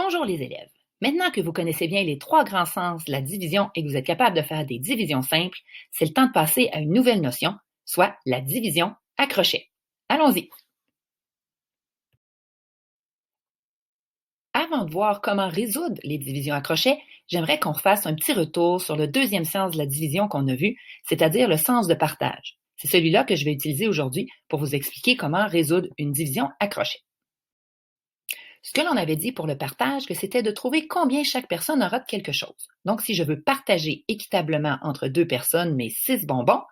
Bonjour les élèves. Maintenant que vous connaissez bien les trois grands sens de la division et que vous êtes capable de faire des divisions simples, c'est le temps de passer à une nouvelle notion, soit la division à crochet. Allons-y. Avant de voir comment résoudre les divisions à crochet, j'aimerais qu'on fasse un petit retour sur le deuxième sens de la division qu'on a vu, c'est-à-dire le sens de partage. C'est celui-là que je vais utiliser aujourd'hui pour vous expliquer comment résoudre une division à crochet. Ce que l'on avait dit pour le partage, que c'était de trouver combien chaque personne aura de quelque chose. Donc, si je veux partager équitablement entre deux personnes mes 6 bonbons,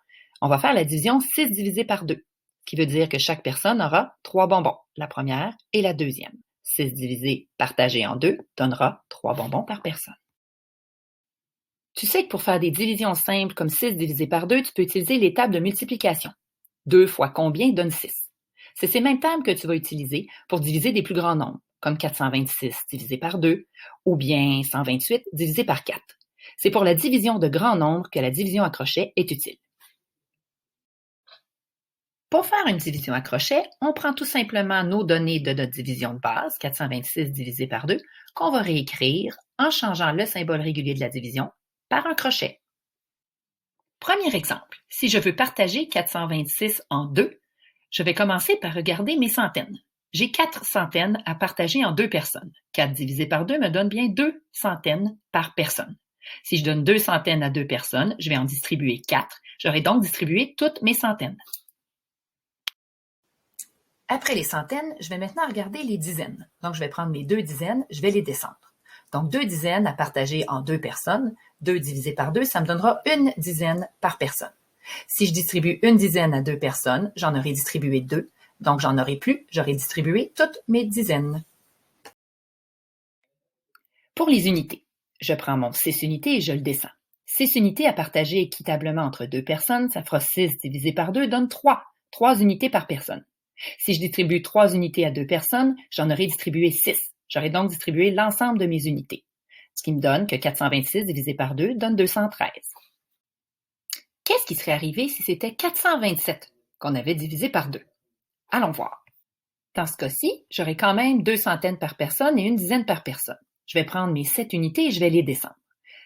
on va faire la division 6 divisé par 2, ce qui veut dire que chaque personne aura 3 bonbons, la première et la deuxième. 6 divisé partagé en 2 donnera 3 bonbons par personne. Tu sais que pour faire des divisions simples comme 6 divisé par 2, tu peux utiliser les tables de multiplication. 2 fois combien donne 6. C'est ces mêmes tables que tu vas utiliser pour diviser des plus grands nombres, comme 426 divisé par 2, ou bien 128 divisé par 4. C'est pour la division de grands nombres que la division à crochet est utile. Pour faire une division à crochet, on prend tout simplement nos données de notre division de base, 426 divisé par 2, qu'on va réécrire en changeant le symbole régulier de la division par un crochet. Premier exemple, si je veux partager 426 en 2, je vais commencer par regarder mes centaines. J'ai 4 centaines à partager en 2 personnes. 4 divisé par 2 me donne bien 2 centaines par personne. Si je donne 2 centaines à 2 personnes, je vais en distribuer 4. J'aurai donc distribué toutes mes centaines. Après les centaines, je vais maintenant regarder les dizaines. Donc, je vais prendre mes 2 dizaines, je vais les descendre. Donc, 2 dizaines à partager en 2 personnes. 2 divisé par 2, ça me donnera 1 dizaine par personne. Si je distribue 1 dizaine à 2 personnes, j'en aurai distribué 2. Donc, j'en aurai plus, j'aurai distribué toutes mes dizaines. Pour les unités, je prends mon 6 unités et je le descends. 6 unités à partager équitablement entre 2 personnes, ça fera 6 divisé par 2 donne 3. 3 unités par personne. Si je distribue 3 unités à 2 personnes, j'en aurai distribué 6. J'aurai donc distribué l'ensemble de mes unités. Ce qui me donne que 426 divisé par 2 donne 213. Qu'est-ce qui serait arrivé si c'était 427 qu'on avait divisé par 2? Allons voir. Dans ce cas-ci, j'aurai quand même 2 centaines par personne et 1 dizaine par personne. Je vais prendre mes 7 unités et je vais les descendre.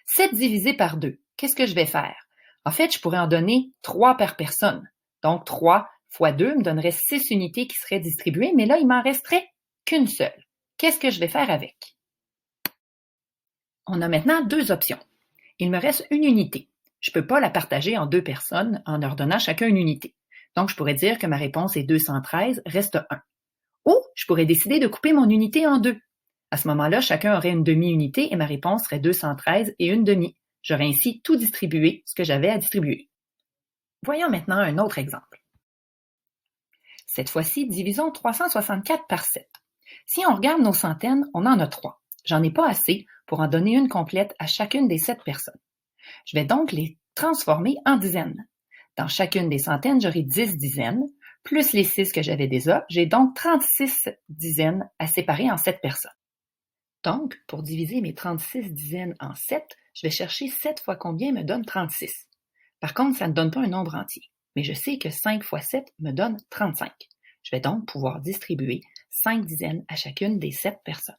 7 divisé par 2, qu'est-ce que je vais faire? En fait, je pourrais en donner 3 par personne. Donc, 3 fois 2 me donnerait 6 unités qui seraient distribuées, mais là, il m'en resterait qu'une seule. Qu'est-ce que je vais faire avec? On a maintenant 2 options. Il me reste une unité. Je ne peux pas la partager en 2 personnes en leur donnant chacun une unité. Donc, je pourrais dire que ma réponse est 213, reste 1. Ou je pourrais décider de couper mon unité en 2. À ce moment-là, chacun aurait une demi-unité et ma réponse serait 213 et une demi. J'aurais ainsi tout distribué, ce que j'avais à distribuer. Voyons maintenant un autre exemple. Cette fois-ci, divisons 364 par 7. Si on regarde nos centaines, on en a 3. J'en ai pas assez pour en donner une complète à chacune des 7 personnes. Je vais donc les transformer en dizaines. Dans chacune des centaines, j'aurai 10 dizaines, plus les 6 que j'avais déjà, j'ai donc 36 dizaines à séparer en 7 personnes. Donc, pour diviser mes 36 dizaines en 7, je vais chercher 7 fois combien me donne 36. Par contre, ça ne donne pas un nombre entier, mais je sais que 5 fois 7 me donne 35. Je vais donc pouvoir distribuer 5 dizaines à chacune des 7 personnes.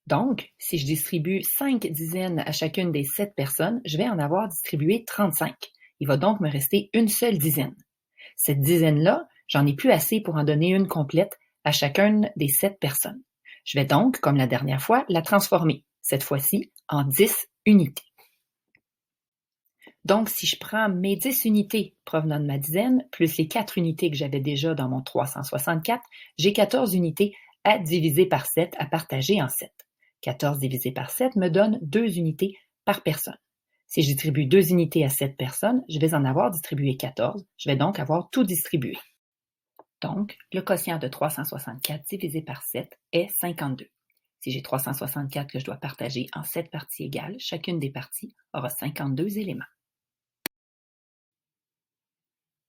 Donc, si je distribue 5 dizaines à chacune des 7 personnes, je vais en avoir distribué 35. Il va donc me rester une seule dizaine. Cette dizaine-là, j'en ai plus assez pour en donner une complète à chacune des 7 personnes. Je vais donc, comme la dernière fois, la transformer, cette fois-ci, en 10 unités. Donc, si je prends mes 10 unités provenant de ma dizaine, plus les 4 unités que j'avais déjà dans mon 364, j'ai 14 unités à diviser par 7, à partager en 7. 14 divisé par 7 me donne 2 unités par personne. Si je distribue 2 unités à 7 personnes, je vais en avoir distribué 14. Je vais donc avoir tout distribué. Donc, le quotient de 364 divisé par 7 est 52. Si j'ai 364 que je dois partager en 7 parties égales, chacune des parties aura 52 éléments.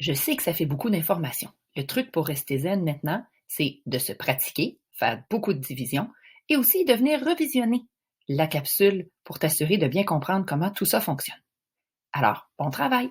Je sais que ça fait beaucoup d'informations. Le truc pour rester zen maintenant, c'est de se pratiquer, faire beaucoup de divisions et aussi de venir revisionner la capsule pour t'assurer de bien comprendre comment tout ça fonctionne. Alors, bon travail!